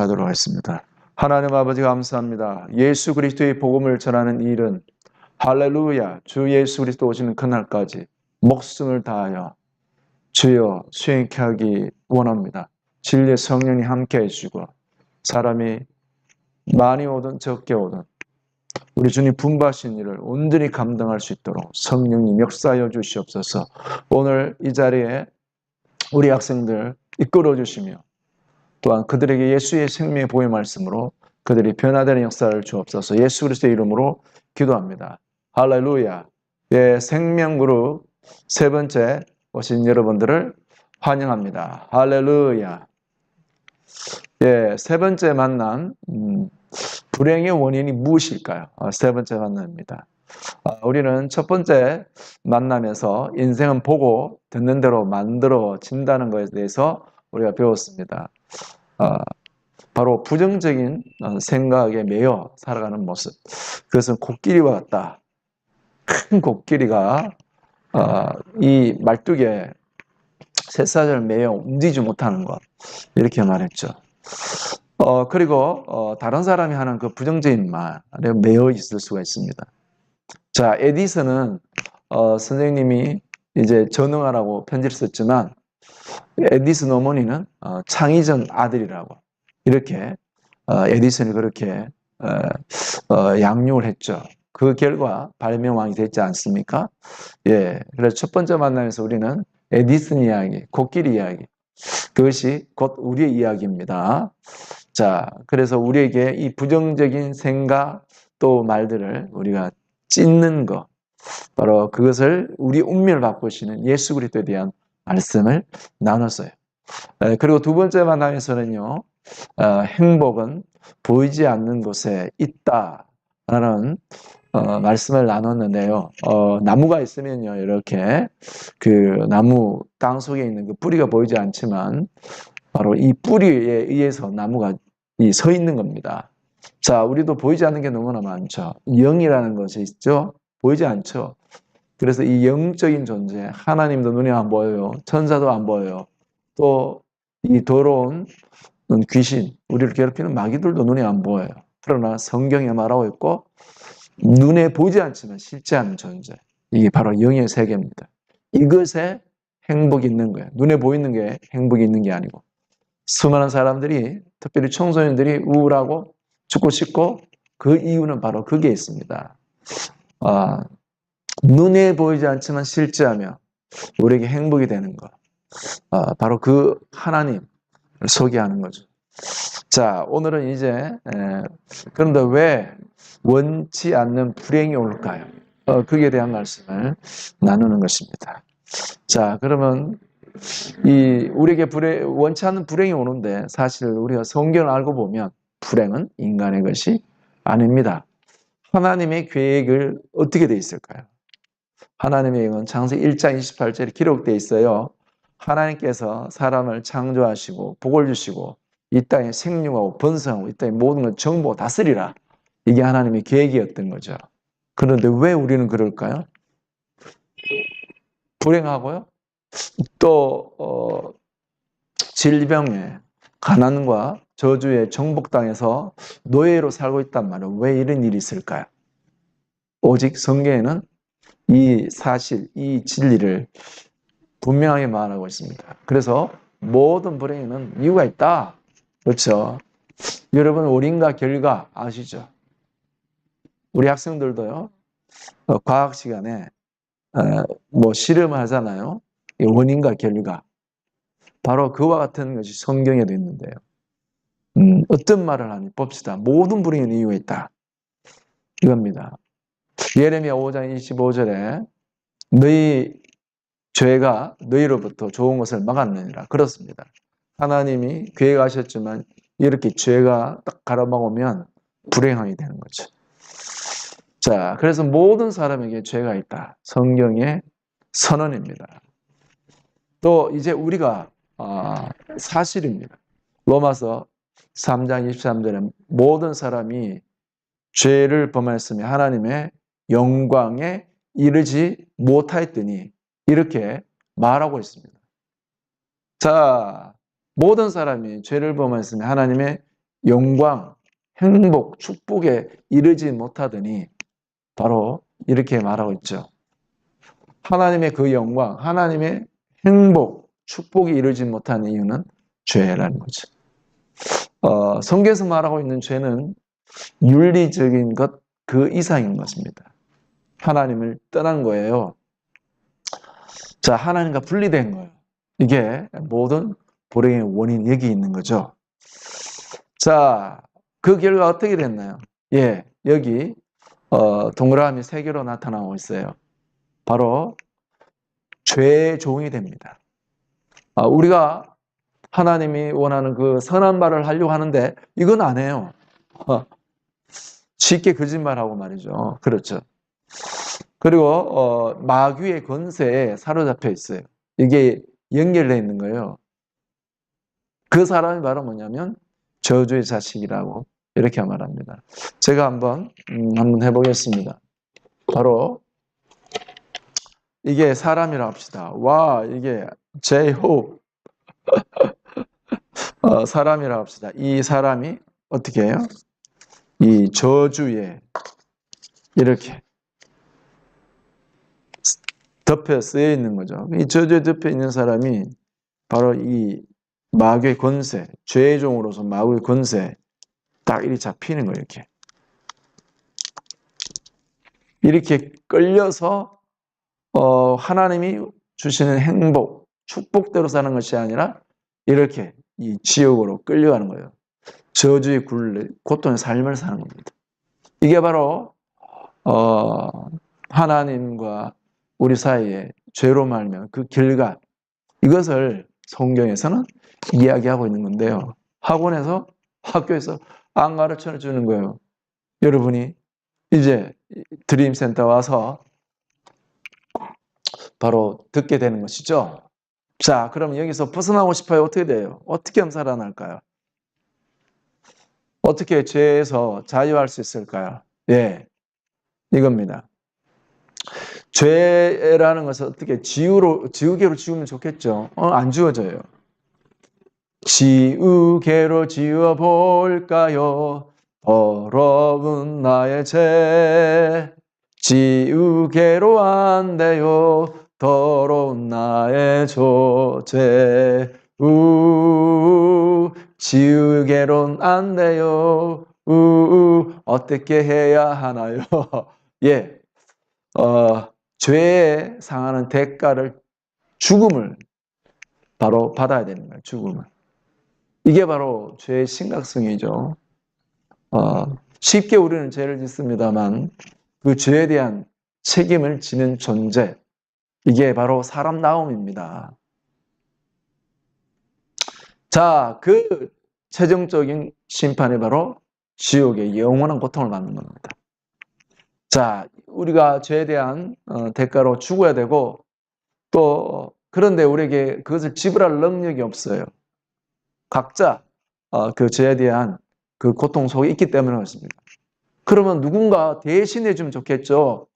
기도하도록 하겠습니다. 하나님 아버지 감사합니다. 예수 그리스도의 복음을 전하는 일은 할렐루야 주 예수 그리스도 오시는 그날까지 목숨을 다하여 주여 수행케 하기 원합니다. 진리의 성령이 함께 해주시고 사람이 많이 오든 적게 오든 우리 주님 분부하신 일을 온전히 감당할 수 있도록 성령님 역사하여 주시옵소서. 오늘 이 자리에 우리 학생들 이끌어 주시며 또한 그들에게 예수의 생명의 보혜 말씀으로 그들이 변화되는 역사를 주옵소서. 예수 그리스도의 이름으로 기도합니다. 할렐루야. 예, 생명그룹 세 번째 오신 여러분들을 환영합니다. 할렐루야. 예, 세 번째 만남, 불행의 원인이 무엇일까요? 세 번째 만남입니다. 우리는 첫 번째 만남에서 인생은 보고 듣는 대로 만들어진다는 것에 대해서 우리가 배웠습니다. 바로 부정적인 생각에 매여 살아가는 모습. 그것은 코끼리와 같다. 큰 코끼리가 이 말뚝에 새싹을 매여 움직이지 못하는 것. 이렇게 말했죠. 그리고 다른 사람이 하는 그 부정적인 말에 매여 있을 수가 있습니다. 자, 에디슨은 선생님이 이제 전응하라고 편지를 썼지만 에디슨 어머니는 창의적 아들이라고 이렇게 에디슨이 그렇게 양육을 했죠. 그 결과 발명왕이 됐지 않습니까? 예, 그래서 첫 번째 만남에서 우리는 에디슨 이야기, 코끼리 이야기, 그것이 곧 우리의 이야기입니다. 자, 그래서 우리에게 이 부정적인 생각 또 말들을 우리가 찢는 것, 바로 그것을 우리 운명을 바꾸시는 예수 그리스도에 대한 말씀을 나눴어요. 그리고 두 번째 만남에서는요, 행복은 보이지 않는 곳에 있다라는 말씀을 나눴는데요. 나무가 있으면요, 이렇게 그 나무 땅 속에 있는 그 뿌리가 보이지 않지만 바로 이 뿌리에 의해서 나무가 서 있는 겁니다. 자, 우리도 보이지 않는 게 너무나 많죠. 영이라는 것이 있죠. 보이지 않죠. 그래서 이 영적인 존재, 하나님도 눈에 안 보여요. 천사도 안 보여요. 또 이 더러운 귀신, 우리를 괴롭히는 마귀들도 눈에 안 보여요. 그러나 성경에 말하고 있고 눈에 보이지 않지만 실제하는 존재. 이게 바로 영의 세계입니다. 이것에 행복이 있는 거예요. 눈에 보이는 게 행복이 있는 게 아니고. 수많은 사람들이, 특별히 청소년들이 우울하고 죽고 싶고 그 이유는 바로 그게 있습니다. 눈에 보이지 않지만 실제하며 우리에게 행복이 되는 것. 바로 그 하나님을 소개하는 거죠. 자, 오늘은 이제 그런데 왜 원치 않는 불행이 올까요? 그에 대한 말씀을 나누는 것입니다. 자, 그러면 우리에게 원치 않는 불행이 오는데 사실 우리가 성경을 알고 보면 불행은 인간의 것이 아닙니다. 하나님의 계획을 어떻게 돼 있을까요? 하나님의 계획은 창세기 1장 28절에 기록되어 있어요. 하나님께서 사람을 창조하시고 복을 주시고 이 땅에 생육하고 번성하고 이 땅에 모든 걸 정복하고 다스리라. 이게 하나님의 계획이었던 거죠. 그런데 왜 우리는 그럴까요? 불행하고요. 또 질병에 가난과 저주에 정복당해서 노예로 살고 있단 말이에요. 왜 이런 일이 있을까요? 오직 성경에는 이 사실, 이 진리를 분명하게 말하고 있습니다. 그래서 모든 불행에는 이유가 있다. 그렇죠? 여러분 원인과 결과 아시죠? 우리 학생들도요. 과학 시간에 실험을 하잖아요. 원인과 결과. 바로 그와 같은 것이 성경에도 있는데요. 어떤 말을 하니 봅시다. 모든 불행에는 이유가 있다. 이겁니다. 예레미야 5장 25절에 너희 죄가 너희로부터 좋은 것을 막았느니라. 그렇습니다. 하나님이 계획하셨지만 이렇게 죄가 딱 가로막으면 불행하게 되는 거죠. 자, 그래서 모든 사람에게 죄가 있다. 성경의 선언입니다. 또 이제 우리가 사실입니다. 로마서 3장 23절에 모든 사람이 죄를 범하였으며 하나님의 영광에 이르지 못하였더니 이렇게 말하고 있습니다. 자, 모든 사람이 죄를 범하였으며 하나님의 영광, 행복, 축복에 이르지 못하더니 바로 이렇게 말하고 있죠. 하나님의 그 영광, 하나님의 행복, 축복이 이르지 못하는 이유는 죄라는 거죠. 성경에서 말하고 있는 죄는 윤리적인 것 그 이상인 것입니다. 하나님을 떠난 거예요. 자, 하나님과 분리된 거예요. 이게 모든 불행의 원인이 여기 있는 거죠. 자, 그 결과 어떻게 됐나요? 예, 여기 동그라미 3개로 나타나고 있어요. 바로 죄의 종이 됩니다. 우리가 하나님이 원하는 그 선한 말을 하려고 하는데 이건 안 해요. 쉽게 거짓말하고 말이죠. 그렇죠. 그리고 마귀의 권세에 사로잡혀 있어요. 이게 연결되어 있는 거예요. 그 사람이 바로 뭐냐면 저주의 자식이라고 이렇게 말합니다. 제가 한번 해보겠습니다. 바로 이게 사람이라 합시다. 와, 이게 제호 사람이라 합시다. 이 사람이 어떻게 해요? 이 저주에 이렇게 덮여 쓰여 있는 거죠. 이 저주에 덮여 있는 사람이 바로 이 마귀의 권세, 죄의 종으로서 마귀의 권세 딱 이렇게 잡히는 거예요. 이렇게 끌려서 하나님이 주시는 행복, 축복대로 사는 것이 아니라 이렇게 이 지옥으로 끌려가는 거예요. 저주의 굴레, 고통의 삶을 사는 겁니다. 이게 바로 하나님과 우리 사이에 죄로 말면 그 결과, 이것을 성경에서는 이야기하고 있는 건데요. 학교에서 안 가르쳐 주는 거예요. 여러분이 이제 드림센터 와서 바로 듣게 되는 것이죠. 자, 그럼 여기서 벗어나고 싶어요? 어떻게 돼요? 어떻게 하면 살아날까요? 어떻게 죄에서 자유할 수 있을까요? 예, 이겁니다. 죄라는 것은 어떻게 지우개로 지우면 좋겠죠? 안 지워져요. 지우개로 지워볼까요? 더러운 나의 죄. 지우개로 안 돼요. 더러운 나의 죄. 지우개론 안 돼요. 어떻게 해야 하나요? 예, 죄에 상하는 대가를, 죽음을 바로 받아야 되는 거예요. 죽음을. 이게 바로 죄의 심각성이죠. 쉽게 우리는 죄를 짓습니다만 그 죄에 대한 책임을 지는 존재, 이게 바로 사람다움입니다. 자, 그 최종적인 심판이 바로 지옥의 영원한 고통을 받는 겁니다. 자, 우리가 죄에 대한 대가로 죽어야 되고, 또 그런데 우리에게 그것을 지불할 능력이 없어요. 각자 그 죄에 대한 그 고통 속에 있기 때문에 그렇습니다. 그러면 누군가 대신해 주면 좋겠죠.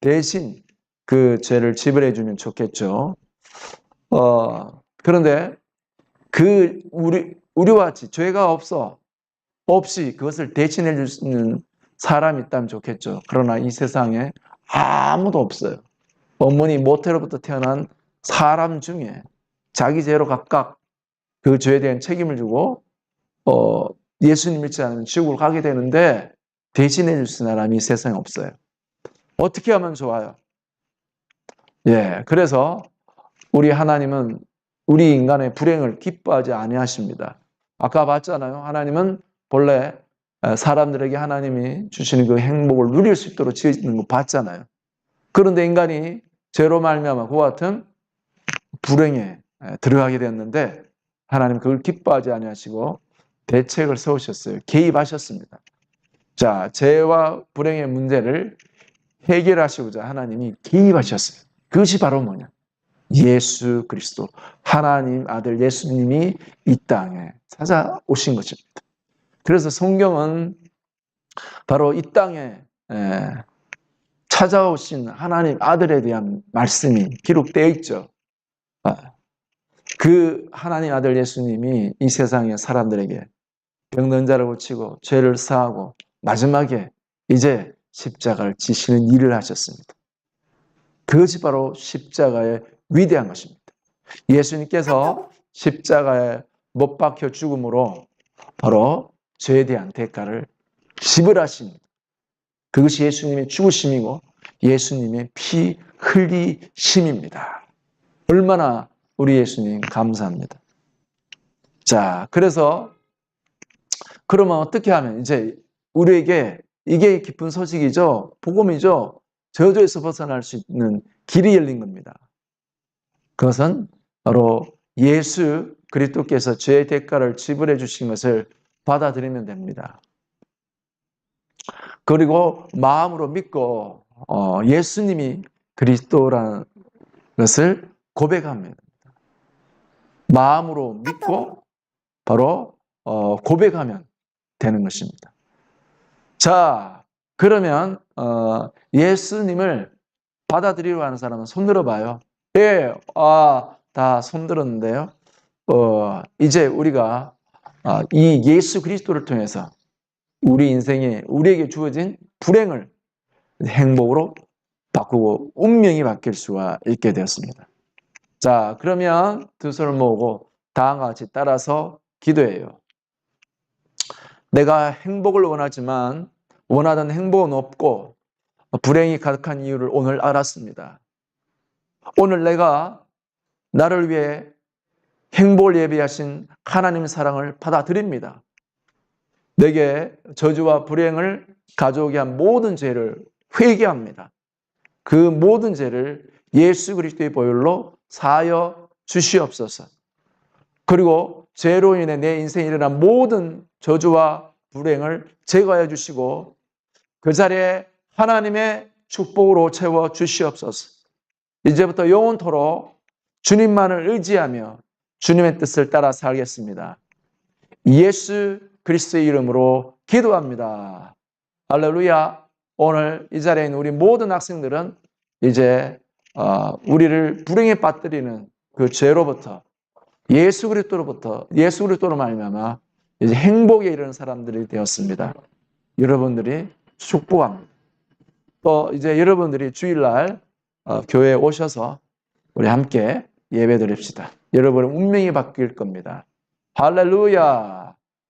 대신 그 죄를 지불해 주면 좋겠죠. 그런데 우리와 같이 죄가 없이 그것을 대신해 줄 수 있는 사람이 있다면 좋겠죠. 그러나 이 세상에 아무도 없어요. 어머니 모태로부터 태어난 사람 중에 자기 죄로 각각 그 죄에 대한 책임을 주고 예수님 믿지 않으면 지옥으로 가게 되는데 대신해 줄 수 있는 사람이 이 세상에 없어요. 어떻게 하면 좋아요? 예, 그래서 우리 하나님은 우리 인간의 불행을 기뻐하지 아니하십니다. 아까 봤잖아요. 하나님은 본래 사람들에게 하나님이 주시는 그 행복을 누릴 수 있도록 지어지는 거 봤잖아요. 그런데 인간이 죄로 말미암아 그와 같은 불행에 들어가게 됐는데 하나님 그걸 기뻐하지 아니하시고 대책을 세우셨어요. 개입하셨습니다. 자, 죄와 불행의 문제를 해결하시고자 하나님이 개입하셨어요. 그것이 바로 뭐냐? 예수 그리스도, 하나님 아들 예수님이 이 땅에 찾아오신 것입니다. 그래서 성경은 바로 이 땅에 찾아오신 하나님 아들에 대한 말씀이 기록되어 있죠. 그 하나님 아들 예수님이 이 세상의 사람들에게 병든 자를 고치고 죄를 사하고 마지막에 이제 십자가를 지시는 일을 하셨습니다. 그것이 바로 십자가의 위대한 것입니다. 예수님께서 십자가에 못 박혀 죽음으로 바로 죄에 대한 대가를 지불하신, 그것이 예수님의 죽으심이고 예수님의 피 흘리심입니다. 얼마나 우리 예수님 감사합니다. 자, 그래서 그러면 어떻게 하면 이제 우리에게 이게 기쁜 소식이죠. 복음이죠. 저주에서 벗어날 수 있는 길이 열린 겁니다. 그것은 바로 예수 그리스도께서 죄의 대가를 지불해 주신 것을 받아들이면 됩니다. 그리고 마음으로 믿고 예수님이 그리스도라는 것을 고백합니다. 마음으로 믿고 바로 고백하면 되는 것입니다. 자, 그러면 예수님을 받아들이려고 하는 사람은 손 들어봐요. 예, 다 손 들었는데요. 이제 우리가 이 예수 그리스도를 통해서 우리 인생에 우리에게 주어진 불행을 행복으로 바꾸고 운명이 바뀔 수가 있게 되었습니다. 자, 그러면 두 손을 모으고 다음과 같이 따라서 기도해요. 내가 행복을 원하지만 원하던 행복은 없고 불행이 가득한 이유를 오늘 알았습니다. 오늘 내가 나를 위해 행복을 예비하신 하나님의 사랑을 받아들입니다. 내게 저주와 불행을 가져오게 한 모든 죄를 회개합니다. 그 모든 죄를 예수 그리스도의 보혈로 사하여 주시옵소서. 그리고 죄로 인해 내 인생에 일어난 모든 저주와 불행을 제거하여 주시고 그 자리에 하나님의 축복으로 채워 주시옵소서. 이제부터 영원토록 주님만을 의지하며 주님의 뜻을 따라 살겠습니다. 예수 그리스도의 이름으로 기도합니다. 할렐루야. 오늘 이 자리에 있는 우리 모든 학생들은 이제 우리를 불행에 빠뜨리는 그 죄로부터 예수 그리스도로 말미암아 이제 행복에 이르는 사람들이 되었습니다. 여러분들이 축복합니다. 또 이제 여러분들이 주일날 교회에 오셔서 우리 함께 예배 드립시다. 여러분의 운명이 바뀔 겁니다. 할렐루야.